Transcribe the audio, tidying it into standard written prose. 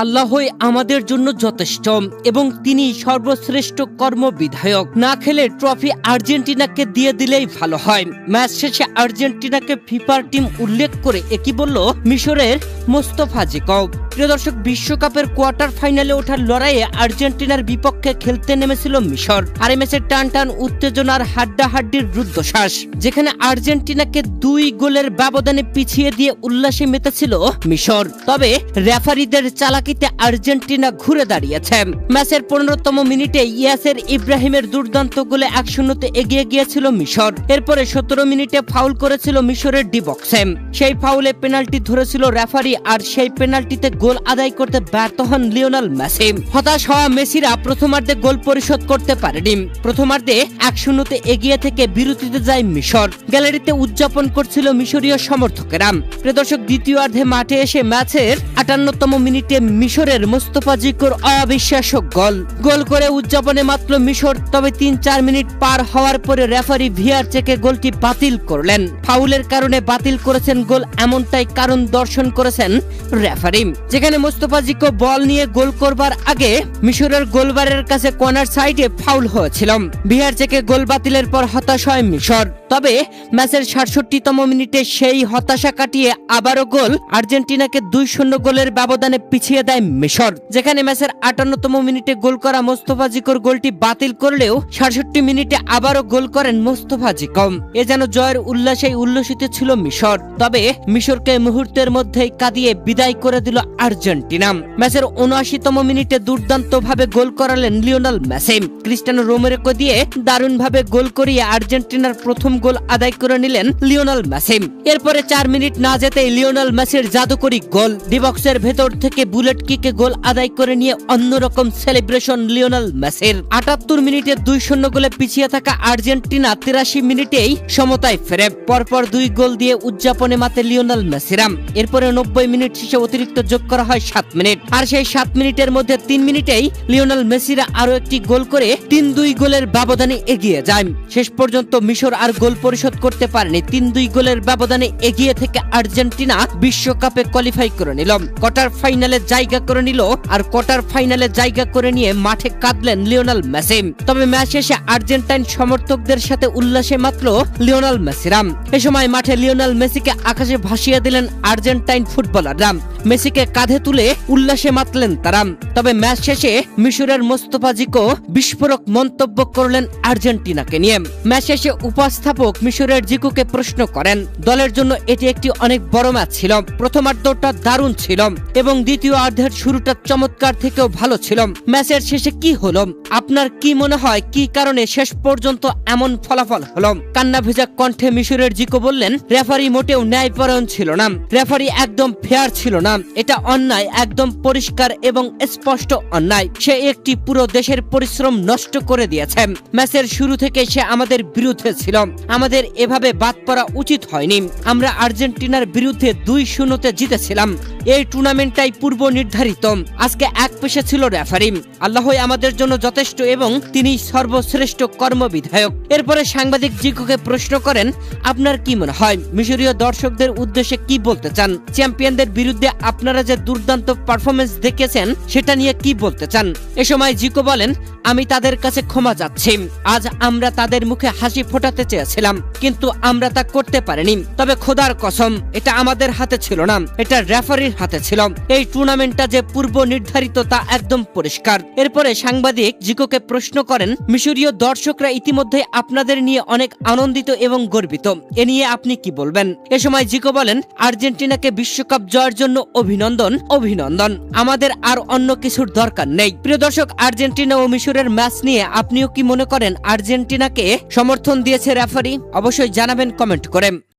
আল্লাহই আমাদের জন্য যথেষ্ট এবং তিনি সর্বশ্রেষ্ঠ কর্মবিধায়ক। না খেলে ট্রফি আর্জেন্টিনাকে দিয়ে দিলেই ভালো হয়। ম্যাচ শেষে আর্জেন্টিনাকে ফিফার টিম উল্লেখ করে একই বলল মিশরের মোস্তফা জিকভ। প্রিয় দর্শক, বিশ্বকাপের কোয়ার্টার ফাইনালে ওঠার লড়াইয়ে আর্জেন্টিনার বিপক্ষে খেলতে নেমেছিল মিশর। আর এই ম্যাচে টান টান উত্তেজনার হাড্ডাহাড্ডির রুদ্ধশ্বাস, যেখানে আর্জেন্টিনাকে 2 গোলের ব্যবধানে পিছিয়ে দিয়ে উল্লাসে মেতেছিল মিশর। তবে রেফারিদের চালাকিতে আর্জেন্টিনা ঘুরে দাঁড়িয়েছে। ম্যাচের 15তম মিনিটে ইয়াসের ইব্রাহিমের দুর্দান্ত গোলে 1-0 এগিয়ে গিয়েছিল মিশর। এরপরে 17 মিনিটে ফাউল করেছিল মিশরের ডি বক্সে। সেই ফাউলে পেনাল্টি ধরেছিল রেফারি, আর সেই পেনাল্টিতে গোল আদায় করতে ব্যর্থ হন লিওনেল মেসি। হতাশ হওয়া মেসিরা প্রথমার্ধে গোল পরিশোধ করতে পারেনি। প্রথমার্ধে 1-0 এগিয়ে থেকে বিরতিতে যায় মিশর। গ্যালারিতে উদযাপন করছিল মিশরীয় সমর্থকেরা। প্রিয় দর্শক, দ্বিতীয়ার্ধে মাঠে এসে ম্যাচের 58তম মিনিটে মিশরের মোস্তফা জিকভর অবিশ্বাস্য গোল করে উদযাপনে মাত্র মিশর। তবে 3-4 মিনিট পার হওয়ার পরে রেফারি ভিআর চেকে গোলটি বাতিল করলেন। ফাউলের কারণে বাতিল করেছেন গোল, এমনটাই কারণ দর্শন করেছেন রেফারি। যেখানে মোস্তফা জিকভ বল নিয়ে গোল করবার আগে মিশরের গোলবারের কাছে কর্নার সাইডে ফাউল হয়েছিল। ভিআর চেকে গোল বাতিলের পর হতাশ হয় মিশর। তবে ম্যাচের 67তম মিনিটে সেই হতাশা কাটিয়ে আবারও গোল। আর্জেন্টিনাকে 2-0 গোলের ব্যবধানে পিছিয়ে দেয় মিশর। যেখানে ম্যাচের 58তম মিনিটে গোল করা মোস্তফা জিকভর গোলটি বাতিল করলেও 67 মিনিটে আবারও গোল করেন মোস্তফা জিকভ। এ যেন জয়ের উল্লাসে উল্লসিত ছিল মিশর। তবে মিশরকে মুহূর্তের মধ্যেই কাঁদিয়ে বিদায় করে দিল আর্জেন্টিনা। ম্যাচের 79তম মিনিটে দুর্দান্তভাবে গোল করালেন লিওনেল মেসি। ক্রিস্টিয়ানো রোমেরোকে দিয়ে দারুণভাবে গোল করিয়ে আর্জেন্টিনার প্রথম গোল আদায় করে নিলেন লিওনেল মেসি। এরপরে 4 মিনিট না যেতেই লিওনেল মেসির জাদুকরি গোল। ডি বক্সের ভেতর থেকে বুলেট কিকে গোল আদায় করে নিয়ে অন্যরকম সেলিব্রেশন লিওনেল মেসির। 78 মিনিটে 2-0 গোলে পিছিয়ে থাকা আর্জেন্টিনা 83 মিনিটেই সমতায় ফেরে। পরপর 2 গোল দিয়ে উদযাপনে মাতে লিওনেল মেসিরা। এরপরে 90 মিনিট শেষে অতিরিক্ত যোগ করা হয় 7 মিনিট। আর সেই 7 মিনিটের মধ্যে 3 মিনিটেই লিওনেল মেসিরা আরো একটি গোল করে 3-2 গোলের ব্যবধানে এগিয়ে যায়। শেষ পর্যন্ত মিশর আর গোল পরিশোধ করতে পারেনি। 3-2 গোলের ব্যবধানে এগিয়ে থেকে আর্জেন্টিনা বিশ্বকাপে কোয়ালিফাই করে নিল, কোয়ার্টার ফাইনালে জায়গা করে নিল। আর কোয়ার্টার ফাইনালে জায়গা করে নিয়ে মাঠে কাঁদলেন লিওনেল মেসি। তবে ম্যাচ শেষে আর্জেন্টাইন সমর্থকদের সাথে উল্লাসে মাতল লিওনেল মেসিরা। এ সময় মাঠে লিওনেল মেসিকে আকাশে ভাসিয়ে দিলেন আর্জেন্টাইন ফুটবলাররা। মেসিকে কাঁধে তুলে উল্লাসে মাতলেন তারা। তবে ম্যাচ শেষে মিশরের মোস্তফা জিকভ বিস্ফোরক মন্তব্য করলেন আর্জেন্টিনাকে নিয়ে। ম্যাচ শেষে উপস্থাপক মিশরের জিকোকে প্রশ্ন করেন, দলের জন্য এটি একটি অনেক বড় ম্যাচ ছিল। প্রথমার্ধটা দারুণ ছিল এবং দ্বিতীয়ার্ধের শুরুটা চমৎকার থেকেও ভালো ছিল। ম্যাচের শেষে কি হলো? আপনার কি মনে হয় কি কারণে শেষ পর্যন্ত এমন ফলাফল হলো? কান্না ভেজা কণ্ঠে মিশরের জিকো বললেন, রেফারি মোটেও ন্যায়পরায়ণ ছিল না। রেফারি একদম ফেয়ার ছিল না। এটা অন্যায়, একদম পরিষ্কার এবং স্পষ্ট অন্যায়। সে একটি পুরো দেশের পরিশ্রম নষ্ট করে দিয়েছে। ম্যাচের শুরু থেকে সে আমাদের বিরুদ্ধে ছিল। আমাদের এভাবে বাদ পড়া উচিত হয়নি। আমরা আর্জেন্টিনার বিরুদ্ধে 2-0 জিতেছিলাম। এই টুর্নামেন্টটাই পূর্ব নির্ধারিত। আজকে এক পেশে ছিল রেফারি। আল্লাহই আমাদের জন্য যথেষ্ট এবং তিনি সর্বশ্রেষ্ঠ কর্মবিধায়ক। এরপরে সাংবাদিক জিকোকে প্রশ্ন করেন, আপনার কি মনে হয় মিশরীয় দর্শকদের উদ্দেশ্যে কি বলতে চান? চ্যাম্পিয়নদের বিরুদ্ধে আপনারা যে দুর্দান্ত পারফরমেন্স দেখিয়েছেন সেটা নিয়ে কি বলতে চান? এ সময় জিকো বলেন, আমি তাদের কাছে ক্ষমা চাচ্ছি। আজ আমরা তাদের মুখে হাসি ফোটাতে চেয়েছিলাম, কিন্তু আমরা তা করতে পারিনি। তবে খোদার কসম, এটা আমাদের হাতে ছিল না, এটা রেফারির হাতে ছিল। এই টুর্নামেন্টটা যে পূর্ব নির্ধারিত তা একদম পরিষ্কার। এরপরে সাংবাদিক জিকোকে প্রশ্ন করেন, মিশরীয় দর্শকরা ইতিমধ্যে আপনাদের নিয়ে অনেক আনন্দিত এবং গর্বিত। এ নিয়ে আপনি কি বলবেন? এ সময় জিকো বলেন, আর্জেন্টিনাকে বিশ্বকাপ জয়ের জন্য অভিনন্দন। আমাদের আর অন্য কিছুর দরকার নেই। প্রিয় দর্শক, আর্জেন্টিনা ও মিশরের ম্যাচ নিয়ে আপনিও কি মনে করেন আর্জেন্টিনাকে সমর্থন দিয়েছে রেফারি? অবশ্যই জানাবেন কমেন্ট করে।